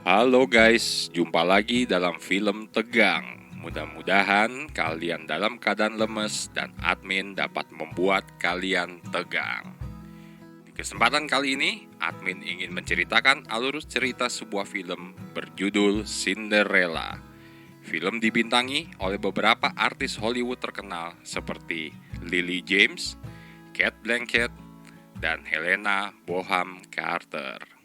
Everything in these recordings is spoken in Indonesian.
Halo guys, jumpa lagi dalam film tegang. Mudah-mudahan kalian dalam keadaan lemes dan admin dapat membuat kalian tegang. Di kesempatan kali ini, admin ingin menceritakan alur cerita sebuah film berjudul Cinderella. Film dibintangi oleh beberapa artis Hollywood terkenal seperti Lily James, Cate Blanchett, dan Helena Bonham Carter.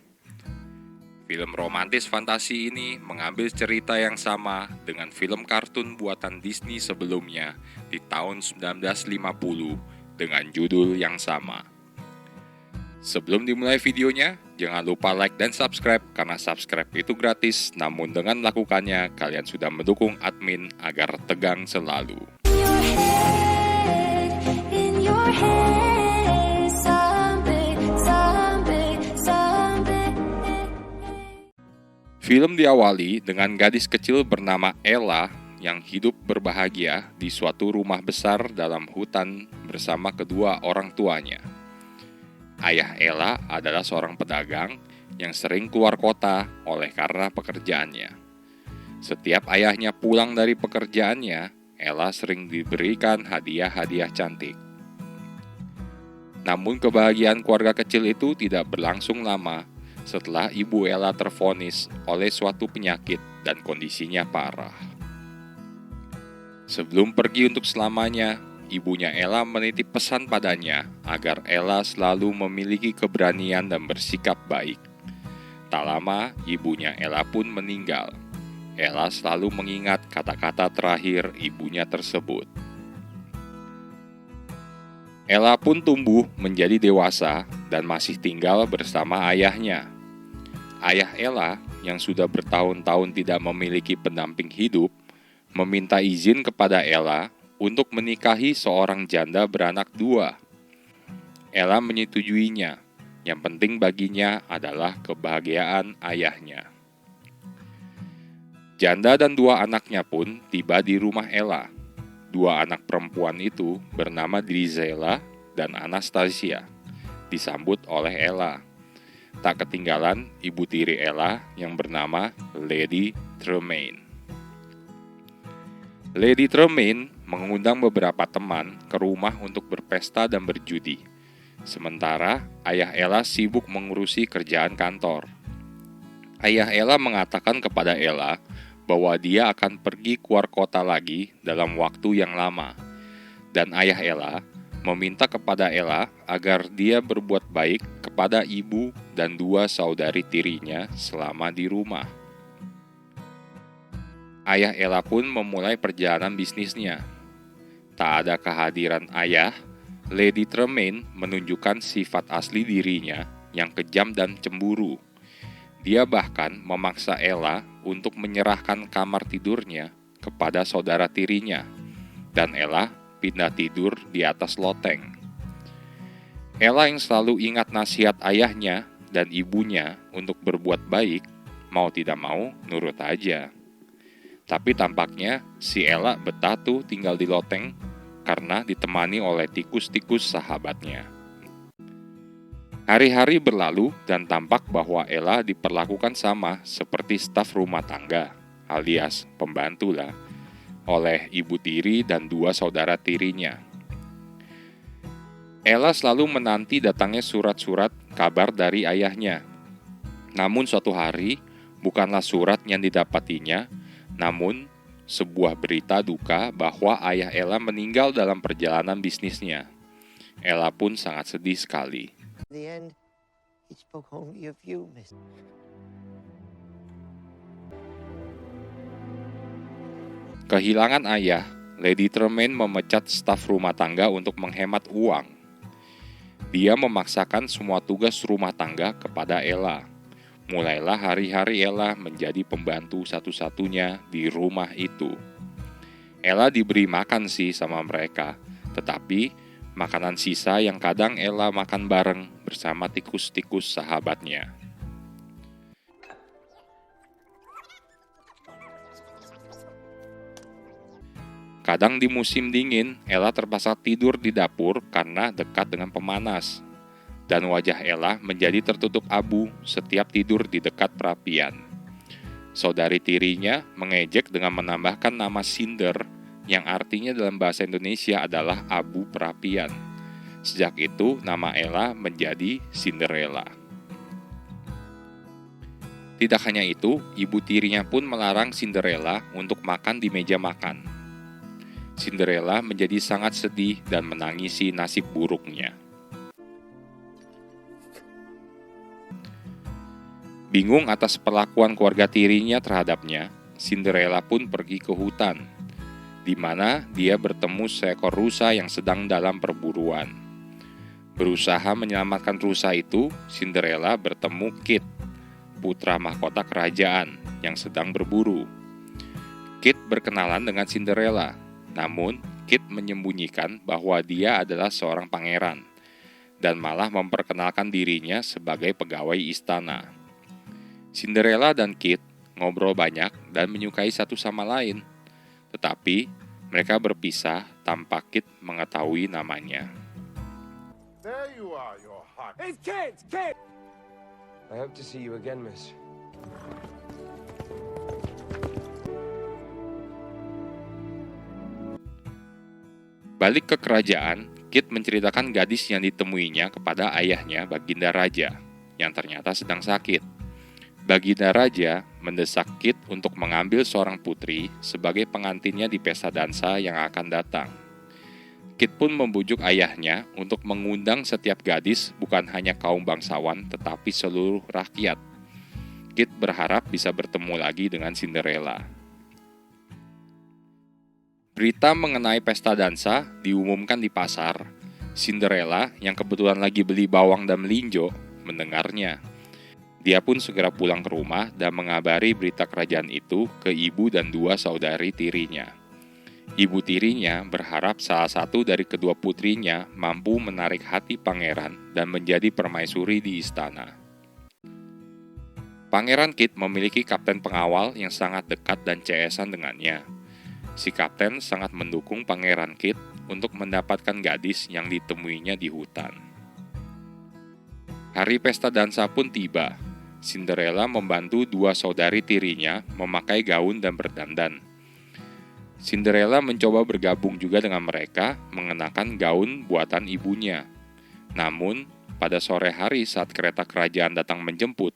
Film romantis fantasi ini mengambil cerita yang sama dengan film kartun buatan Disney sebelumnya di tahun 1950 dengan judul yang sama. Sebelum dimulai videonya, jangan lupa like dan subscribe karena subscribe itu gratis, namun dengan melakukannya kalian sudah mendukung admin agar tegang selalu. Film diawali dengan gadis kecil bernama Ella yang hidup berbahagia di suatu rumah besar dalam hutan bersama kedua orang tuanya. Ayah Ella adalah seorang pedagang yang sering keluar kota oleh karena pekerjaannya. Setiap ayahnya pulang dari pekerjaannya, Ella sering diberikan hadiah-hadiah cantik. Namun kebahagiaan keluarga kecil itu tidak berlangsung lama setelah ibu Ella tervonis oleh suatu penyakit dan kondisinya parah. Sebelum pergi untuk selamanya, ibunya Ella menitip pesan padanya agar Ella selalu memiliki keberanian dan bersikap baik. Tak lama, ibunya Ella pun meninggal. Ella selalu mengingat kata-kata terakhir ibunya tersebut. Ella pun tumbuh menjadi dewasa dan masih tinggal bersama ayahnya. Ayah Ella yang sudah bertahun-tahun tidak memiliki pendamping hidup, meminta izin kepada Ella untuk menikahi seorang janda beranak dua. Ella menyetujuinya, yang penting baginya adalah kebahagiaan ayahnya. Janda dan dua anaknya pun tiba di rumah Ella. Dua anak perempuan itu bernama Drizella dan Anastasia, disambut oleh Ella. Tak ketinggalan ibu tiri Ella yang bernama Lady Tremaine. Lady Tremaine mengundang beberapa teman ke rumah untuk berpesta dan berjudi. Sementara ayah Ella sibuk mengurusi kerjaan kantor. Ayah Ella mengatakan kepada Ella bahwa dia akan pergi keluar kota lagi dalam waktu yang lama. Dan ayah Ella meminta kepada Ella agar dia berbuat baik kepada ibu dan dua saudari tirinya selama di rumah. Ayah Ella pun memulai perjalanan bisnisnya. Tak ada kehadiran ayah, Lady Tremaine menunjukkan sifat asli dirinya yang kejam dan cemburu. Dia bahkan memaksa Ella untuk menyerahkan kamar tidurnya kepada saudara tirinya, dan Ella pindah tidur di atas loteng. Ella yang selalu ingat nasihat ayahnya dan ibunya untuk berbuat baik, mau tidak mau nurut aja. Tapi tampaknya si Ella betah tuh tinggal di loteng karena ditemani oleh tikus-tikus sahabatnya. Hari-hari berlalu dan tampak bahwa Ella diperlakukan sama seperti staf rumah tangga, alias pembantu lah, oleh ibu tiri dan dua saudara tirinya. Ella selalu menanti datangnya surat-surat kabar dari ayahnya. Namun suatu hari, bukanlah surat yang didapatinya, namun sebuah berita duka bahwa ayah Ella meninggal dalam perjalanan bisnisnya. Ella pun sangat sedih sekali. The end, he spoke only of you, miss. Kehilangan ayah, Lady Tremaine memecat staf rumah tangga untuk menghemat uang. Dia memaksakan semua tugas rumah tangga kepada Ella. Mulailah hari-hari Ella menjadi pembantu satu-satunya di rumah itu. Ella diberi makan sih sama mereka, tetapi makanan sisa yang kadang Ella makan bareng bersama tikus-tikus sahabatnya. Kadang di musim dingin, Ella terpaksa tidur di dapur karena dekat dengan pemanas. Dan wajah Ella menjadi tertutup abu setiap tidur di dekat perapian. Saudari tirinya mengejek dengan menambahkan nama Cinder yang artinya dalam bahasa Indonesia adalah abu perapian. Sejak itu nama Ella menjadi Cinderella. Tidak hanya itu, ibu tirinya pun melarang Cinderella untuk makan di meja makan. Cinderella menjadi sangat sedih dan menangisi nasib buruknya. Bingung atas perlakuan keluarga tirinya terhadapnya, Cinderella pun pergi ke hutan, di mana dia bertemu seekor rusa yang sedang dalam perburuan. Berusaha menyelamatkan rusa itu, Cinderella bertemu Kit, putra mahkota kerajaan yang sedang berburu. Kit berkenalan dengan Cinderella, namun Kit menyembunyikan bahwa dia adalah seorang pangeran, dan malah memperkenalkan dirinya sebagai pegawai istana. Cinderella dan Kit ngobrol banyak dan menyukai satu sama lain, tetapi mereka berpisah tanpa Kit mengetahui namanya. There you are, your heart. It's kids! Kids! I hope to see you again, miss. Balik ke kerajaan, Kit menceritakan gadis yang ditemuinya kepada ayahnya, Baginda Raja, yang ternyata sedang sakit. Baginda Raja mendesak Kit untuk mengambil seorang putri sebagai pengantinnya di pesta dansa yang akan datang. Kit pun membujuk ayahnya untuk mengundang setiap gadis, bukan hanya kaum bangsawan, tetapi seluruh rakyat. Kit berharap bisa bertemu lagi dengan Cinderella. Berita mengenai pesta dansa diumumkan di pasar. Cinderella, yang kebetulan lagi beli bawang dan melinjo, mendengarnya. Dia pun segera pulang ke rumah dan mengabari berita kerajaan itu ke ibu dan dua saudari tirinya. Ibu tirinya berharap salah satu dari kedua putrinya mampu menarik hati pangeran dan menjadi permaisuri di istana. Pangeran Kit memiliki kapten pengawal yang sangat dekat dan CS-an dengannya. Si kapten sangat mendukung Pangeran Kit untuk mendapatkan gadis yang ditemuinya di hutan. Hari pesta dansa pun tiba. Cinderella membantu dua saudari tirinya memakai gaun dan berdandan. Cinderella mencoba bergabung juga dengan mereka mengenakan gaun buatan ibunya. Namun, pada sore hari saat kereta kerajaan datang menjemput,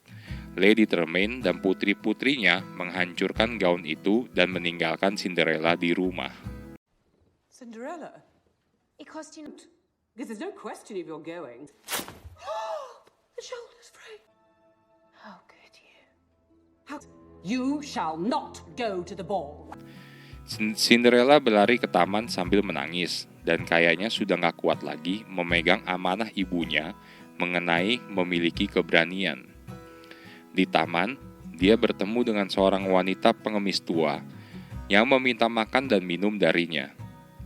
Lady Tremaine dan putri-putrinya menghancurkan gaun itu dan meninggalkan Cinderella di rumah. Cinderella? It cost you... Because there's no question if you're going. The shoulder's free. How could you? How... You shall not go to the ball. Cinderella berlari ke taman sambil menangis, dan kayaknya sudah gak kuat lagi memegang amanah ibunya mengenai memiliki keberanian. Di taman, dia bertemu dengan seorang wanita pengemis tua yang meminta makan dan minum darinya.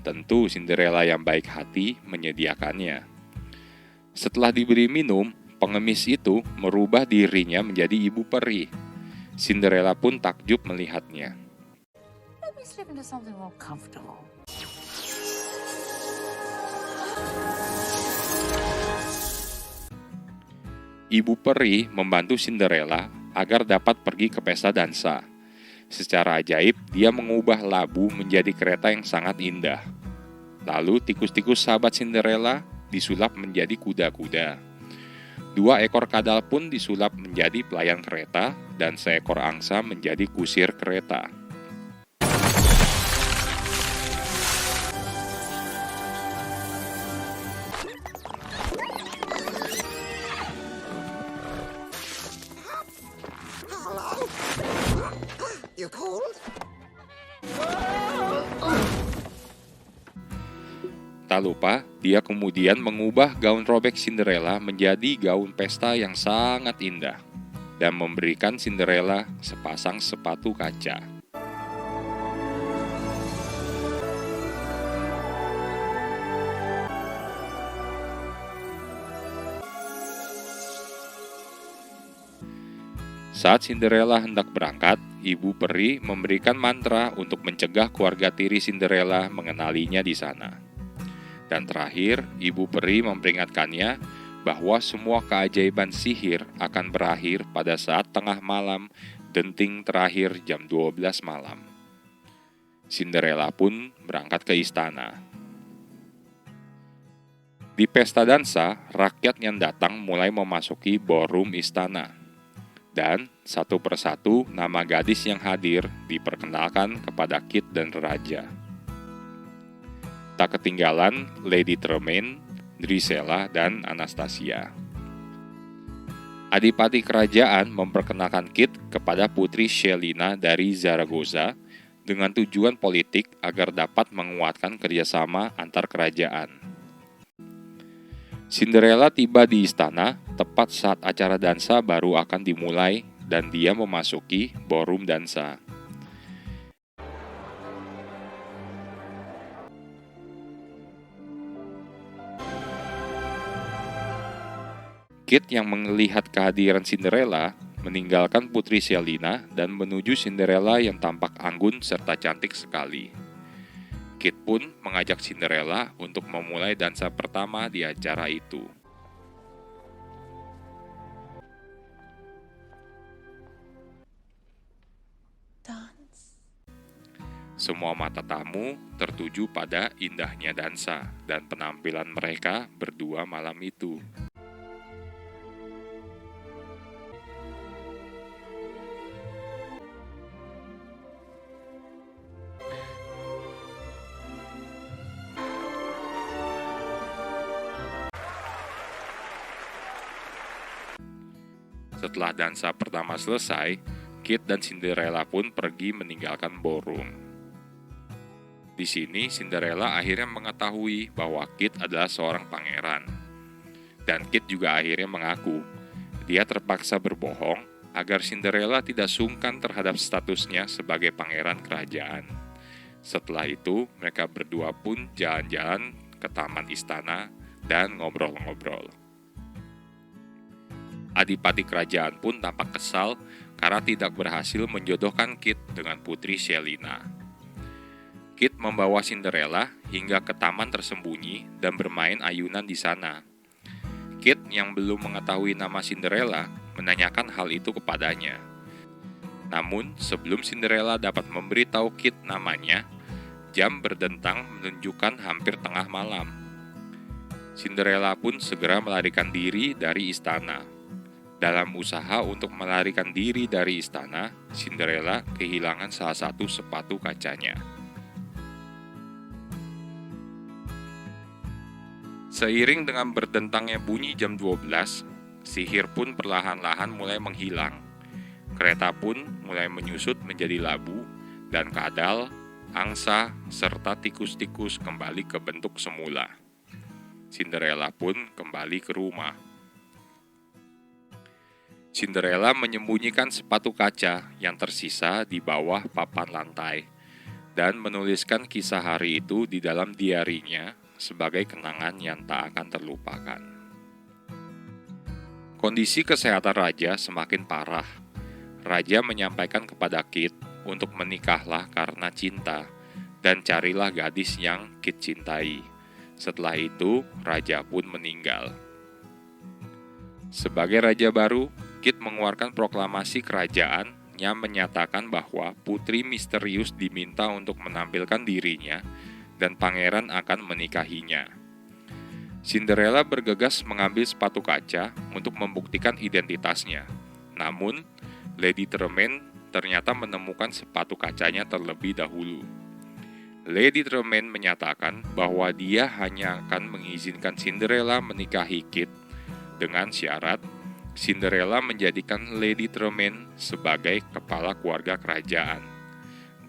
Tentu Cinderella yang baik hati menyediakannya. Setelah diberi minum, pengemis itu merubah dirinya menjadi ibu peri. Cinderella pun takjub melihatnya. Let me slip into something more comfortable. Ibu peri membantu Cinderella agar dapat pergi ke pesta dansa. Secara ajaib, dia mengubah labu menjadi kereta yang sangat indah. Lalu tikus-tikus sahabat Cinderella disulap menjadi kuda-kuda. 2 ekor kadal pun disulap menjadi pelayan kereta dan seekor angsa menjadi kusir kereta. You cold? Tak lupa, dia kemudian mengubah gaun robek Cinderella menjadi gaun pesta yang sangat indah dan memberikan Cinderella sepasang sepatu kaca. Saat Cinderella hendak berangkat, ibu peri memberikan mantra untuk mencegah keluarga tiri Cinderella mengenalinya di sana. Dan terakhir, ibu peri memperingatkannya bahwa semua keajaiban sihir akan berakhir pada saat tengah malam denting terakhir jam 12 malam. Cinderella pun berangkat ke istana. Di pesta dansa, rakyat yang datang mulai memasuki ballroom istana. Dan satu persatu nama gadis yang hadir diperkenalkan kepada Kit dan Raja. Tak ketinggalan Lady Tremaine, Drizella, dan Anastasia. Adipati kerajaan memperkenalkan Kit kepada Putri Shelina dari Zaragoza dengan tujuan politik agar dapat menguatkan kerjasama antar kerajaan. Cinderella tiba di istana tepat saat acara dansa baru akan dimulai dan dia memasuki ballroom dansa. Kit yang melihat kehadiran Cinderella meninggalkan Putri Shelina dan menuju Cinderella yang tampak anggun serta cantik sekali. Kit pun mengajak Cinderella untuk memulai dansa pertama di acara itu. Semua mata tamu tertuju pada indahnya dansa dan penampilan mereka berdua malam itu. Setelah dansa pertama selesai, Kit dan Cinderella pun pergi meninggalkan ballroom. Di sini, Cinderella akhirnya mengetahui bahwa Kit adalah seorang pangeran. Dan Kit juga akhirnya mengaku, dia terpaksa berbohong agar Cinderella tidak sungkan terhadap statusnya sebagai pangeran kerajaan. Setelah itu, mereka berdua pun jalan-jalan ke taman istana dan ngobrol-ngobrol. Adipati kerajaan pun tampak kesal karena tidak berhasil menjodohkan Kit dengan Putri Shelina. Kit membawa Cinderella hingga ke taman tersembunyi dan bermain ayunan di sana. Kit yang belum mengetahui nama Cinderella menanyakan hal itu kepadanya. Namun, sebelum Cinderella dapat memberitahu Kit namanya, jam berdentang menunjukkan hampir tengah malam. Cinderella pun segera melarikan diri dari istana. Dalam usaha untuk melarikan diri dari istana, Cinderella kehilangan salah satu sepatu kacanya. Seiring dengan berdentangnya bunyi jam 12, sihir pun perlahan-lahan mulai menghilang. Kereta pun mulai menyusut menjadi labu, dan kadal, angsa, serta tikus-tikus kembali ke bentuk semula. Cinderella pun kembali ke rumah. Cinderella menyembunyikan sepatu kaca yang tersisa di bawah papan lantai dan menuliskan kisah hari itu di dalam diarinya sebagai kenangan yang tak akan terlupakan. Kondisi kesehatan Raja semakin parah. Raja menyampaikan kepada Kit untuk menikahlah karena cinta dan carilah gadis yang Kit cintai. Setelah itu, Raja pun meninggal. Sebagai Raja baru, Kit mengeluarkan proklamasi kerajaan yang menyatakan bahwa putri misterius diminta untuk menampilkan dirinya dan pangeran akan menikahinya. Cinderella bergegas mengambil sepatu kaca untuk membuktikan identitasnya. Namun, Lady Tremaine ternyata menemukan sepatu kacanya terlebih dahulu. Lady Tremaine menyatakan bahwa dia hanya akan mengizinkan Cinderella menikahi Kit dengan syarat Cinderella menjadikan Lady Tremaine sebagai kepala keluarga kerajaan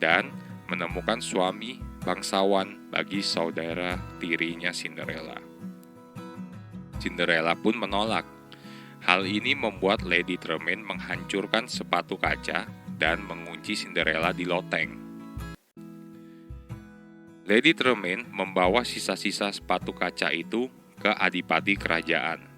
dan menemukan suami bangsawan bagi saudara tirinya Cinderella. Cinderella pun menolak. Hal ini membuat Lady Tremaine menghancurkan sepatu kaca dan mengunci Cinderella di loteng. Lady Tremaine membawa sisa-sisa sepatu kaca itu ke adipati kerajaan.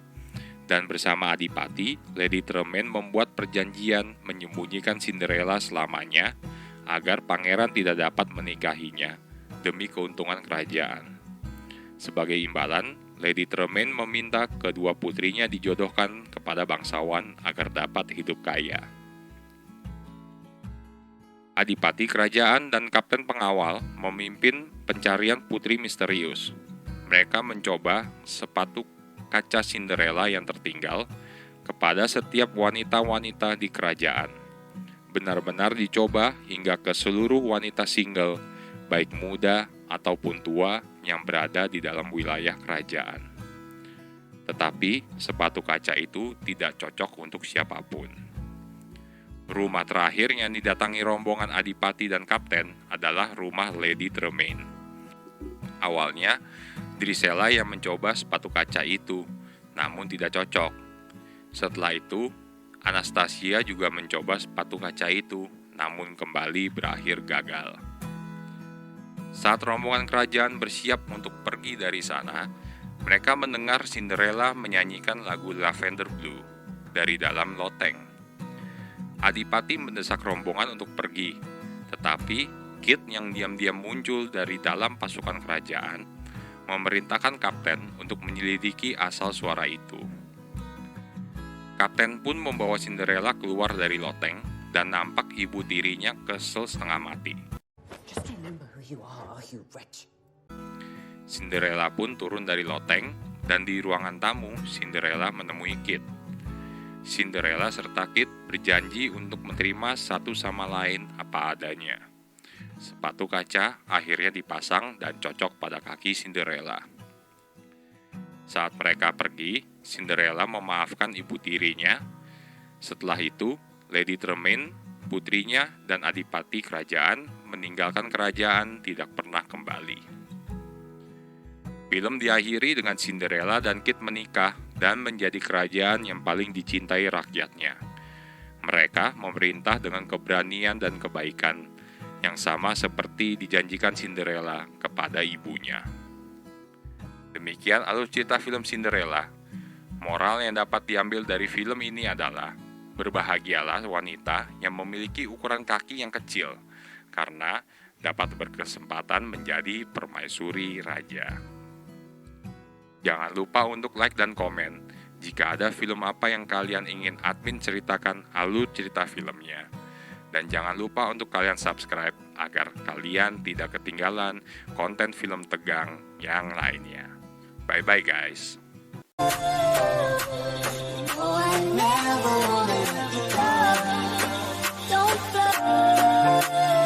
Dan bersama adipati, Lady Tremaine membuat perjanjian menyembunyikan Cinderella selamanya agar pangeran tidak dapat menikahinya demi keuntungan kerajaan. Sebagai imbalan, Lady Tremaine meminta kedua putrinya dijodohkan kepada bangsawan agar dapat hidup kaya. Adipati kerajaan dan kapten pengawal memimpin pencarian putri misterius. Mereka mencoba sepatu kaca Cinderella yang tertinggal kepada setiap wanita-wanita di kerajaan. Benar-benar dicoba hingga ke seluruh wanita single, baik muda ataupun tua yang berada di dalam wilayah kerajaan. Tetapi sepatu kaca itu tidak cocok untuk siapapun. Rumah terakhir yang didatangi rombongan Adipati dan Kapten adalah rumah Lady Tremaine. Awalnya, Drusilla yang mencoba sepatu kaca itu, namun tidak cocok. Setelah itu, Anastasia juga mencoba sepatu kaca itu, namun kembali berakhir gagal. Saat rombongan kerajaan bersiap untuk pergi dari sana, mereka mendengar Cinderella menyanyikan lagu Lavender Blue dari dalam loteng. Adipati mendesak rombongan untuk pergi, tetapi Kit yang diam-diam muncul dari dalam pasukan kerajaan memerintahkan kapten untuk menyelidiki asal suara itu. Kapten pun membawa Cinderella keluar dari loteng dan nampak ibu tirinya kesel setengah mati. Just remember who you are, you wretch. Cinderella pun turun dari loteng dan di ruangan tamu Cinderella menemui Kit. Cinderella serta Kit berjanji untuk menerima satu sama lain apa adanya. Sepatu kaca akhirnya dipasang dan cocok pada kaki Cinderella. Saat mereka pergi, Cinderella memaafkan ibu tirinya. Setelah itu, Lady Tremaine, putrinya, dan adipati kerajaan meninggalkan kerajaan tidak pernah kembali. Film diakhiri dengan Cinderella dan Kit menikah dan menjadi kerajaan yang paling dicintai rakyatnya. Mereka memerintah dengan keberanian dan kebaikan, yang sama seperti dijanjikan Cinderella kepada ibunya. Demikian alur cerita film Cinderella. Moral yang dapat diambil dari film ini adalah, berbahagialah wanita yang memiliki ukuran kaki yang kecil, karena dapat berkesempatan menjadi permaisuri raja. Jangan lupa untuk like dan komen jika ada film apa yang kalian ingin admin ceritakan alur cerita filmnya. Dan jangan lupa untuk kalian subscribe agar kalian tidak ketinggalan konten film tegang yang lainnya. Bye-bye guys. Don't